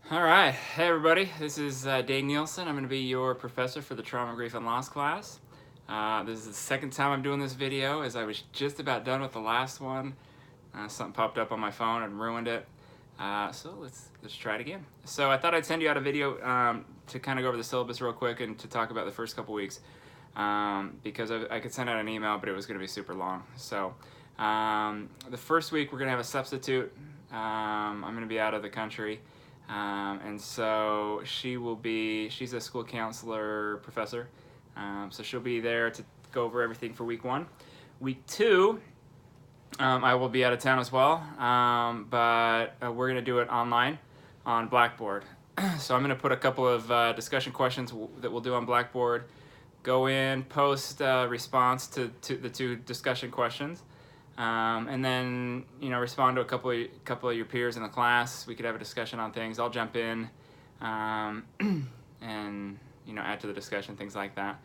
All right, hey everybody, this is Dane Nielsen. I'm going to be your professor for the Trauma, Grief, and Loss class. This is the second time I'm doing this video, as I was just about done with the last one. Something popped up on my phone and ruined it. So let's try it again. So I thought I'd send you out a video to kind of go over the syllabus real quick and to talk about the first couple weeks, because I could send out an email, but it was going to be super long. So the first week we're going to have a substitute. I'm going to be out of the country. And so she's a school counselor professor, so she'll be there to go over everything for week 1. Week 2, I will be out of town as well, but we're going to do it online on Blackboard. So I'm going to put a couple of discussion questions that we'll do on Blackboard, go in, post response to the 2 discussion questions. And then, respond to a couple of your peers in the class. We could have a discussion on things. I'll jump in and, add to the discussion, things like that.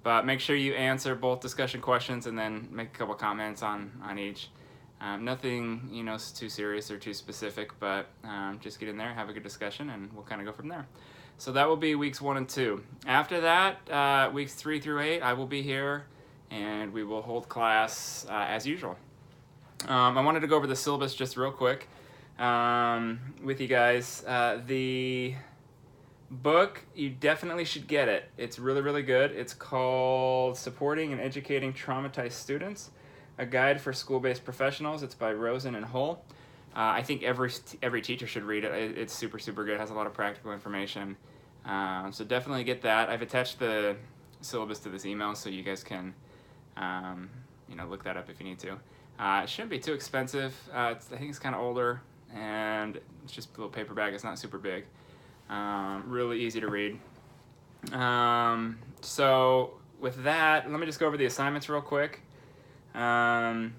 But make sure you answer both discussion questions and then make a couple comments on each. Nothing, too serious or too specific, but just get in there, have a good discussion, and we'll kind of go from there. So that will be weeks 1 and 2. After that, weeks 3 through 8, I will be here, and we will hold class as usual. I wanted to go over the syllabus just real quick with you guys. The book, you definitely should get it. It's really, really good. It's called Supporting and Educating Traumatized Students, A Guide for School-Based Professionals. It's by Rosen and Hull. I think every teacher should read it. It's super, super good. It has a lot of practical information. So definitely get that. I've attached the syllabus to this email so you guys can look that up if you need to. It shouldn't be too expensive. I think it's kind of older, and it's just a little paper bag. It's not super big. Really easy to read. So with that, let me just go over the assignments real quick. We're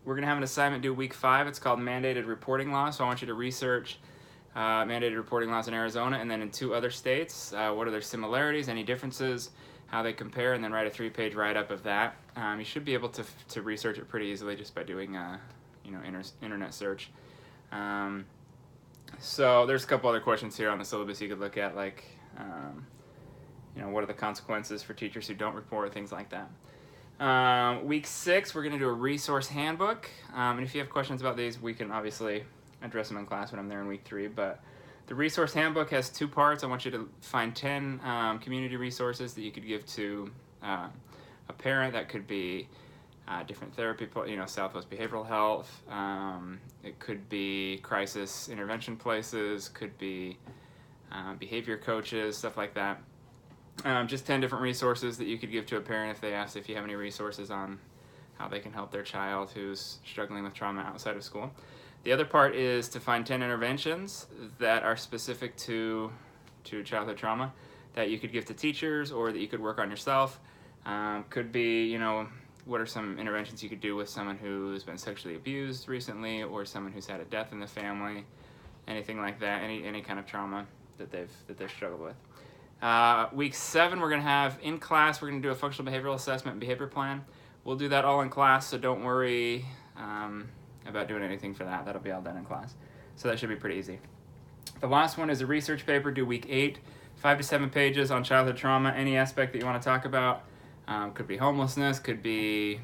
going to have an assignment due week 5. It's called Mandated Reporting Law. So I want you to research mandated reporting laws in Arizona and then in 2 other states. What are their similarities, any differences, how they compare, and then write a 3-page write-up of that. You should be able to research it pretty easily just by doing internet search. So there's a couple other questions here on the syllabus you could look at, like what are the consequences for teachers who don't report, things like that. Week 6, we're going to do a resource handbook, and if you have questions about these, we can obviously address them in class when I'm there in week 3, but the resource handbook has 2 parts. I want you to find 10 community resources that you could give to a parent. That could be different therapy, Southwest Behavioral Health. It could be crisis intervention places, could be behavior coaches, stuff like that. Just 10 different resources that you could give to a parent if they ask if you have any resources on how they can help their child who's struggling with trauma outside of school. The other part is to find 10 interventions that are specific to childhood trauma that you could give to teachers or that you could work on yourself. Could be, what are some interventions you could do with someone who's been sexually abused recently or someone who's had a death in the family, anything like that, any kind of trauma that they've struggled with. Week 7, we're going to have in class, we're going to do a functional behavioral assessment and behavior plan. We'll do that all in class, so don't worry about doing anything for that. That'll be all done in class. So that should be pretty easy. The last one is a research paper due week 8, 5 to 7 pages on childhood trauma, any aspect that you want to talk about. Could be homelessness, could be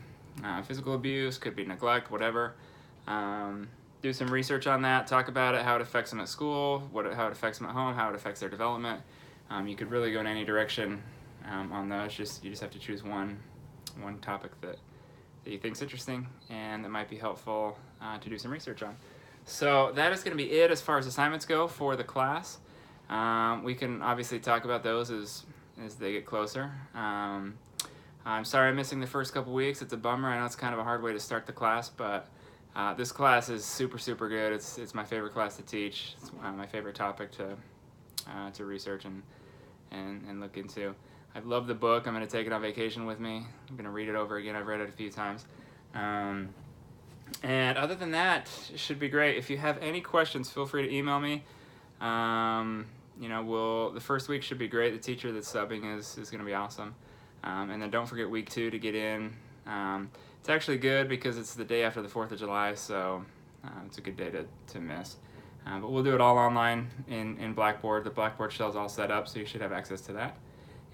physical abuse, could be neglect, whatever. Do some research on that, talk about it, how it affects them at school, how it affects them at home, how it affects their development. You could really go in any direction on those. You just have to choose one topic that you think is interesting and that might be helpful to do some research on. So that is going to be it as far as assignments go for the class. We can obviously talk about those as they get closer. I'm sorry I'm missing the first couple weeks. It's a bummer. I know it's kind of a hard way to start the class, but this class is super, super good. It's my favorite class to teach. It's my favorite topic to research and look into. I love the book. I'm going to take it on vacation with me. I'm going to read it over again. I've read it a few times. And other than that, it should be great. If you have any questions, feel free to email me. The first week should be great. The teacher that's subbing is going to be awesome. And then don't forget week 2 to get in. It's actually good because it's the day after the 4th of July, so it's a good day to miss. But we'll do it all online in Blackboard. The Blackboard shell is all set up, so you should have access to that.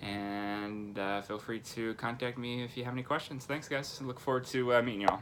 And feel free to contact me if you have any questions. Thanks, guys. Look forward to meeting you all.